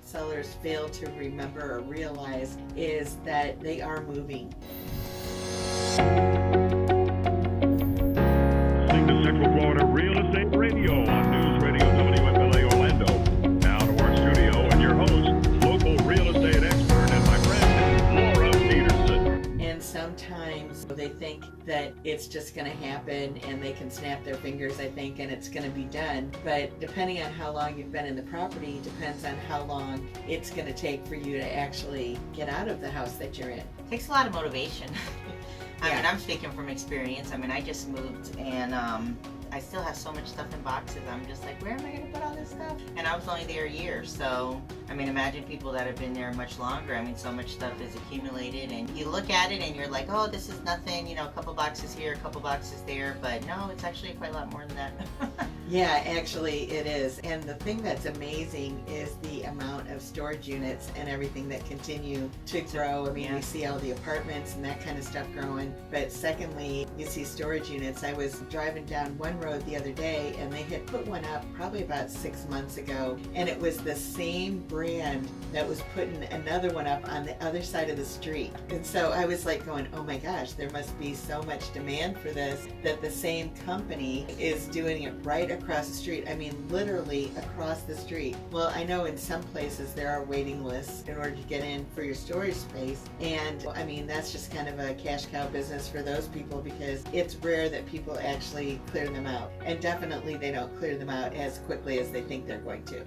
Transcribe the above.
sellers fail to remember or realize is that they are moving. Listening to Central Florida Real Estate Radio on News Radio WFLA Orlando. Now to our studio and your host, local real estate expert and my friend, Laura Petersen. And sometimes they think that it's just going to happen and they can snap their fingers, I think, and it's going to be done. But depending on how long you've been in the property, depends on how long it's going to take for you to actually get out of the house that you're in. It takes a lot of motivation. I mean, I'm speaking from experience. I mean, I just moved and I still have so much stuff in boxes. I'm just like, where am I going to put all this stuff? And I was only there a year. So, I mean, imagine people that have been there much longer. I mean, so much stuff is accumulated and you look at it and you're like, oh, this is nothing, you know, a couple boxes here, a couple boxes there. But no, it's actually quite a lot more than that. Yeah, actually it is. And the thing that's amazing is the amount of storage units and everything that continue to grow. I mean, we see all the apartments and that kind of stuff growing. But secondly, you see storage units. I was driving down one road the other day and they had put one up probably about 6 months ago. And it was the same brand that was putting another one up on the other side of the street. And so I was like going, oh my gosh, there must be so much demand for this that the same company is doing it right across the street. I mean, literally across the street. Well, I know in some places there are waiting lists in order to get in for your storage space. And I mean, that's just kind of a cash cow business for those people because it's rare that people actually clear them out. And definitely they don't clear them out as quickly as they think they're going to.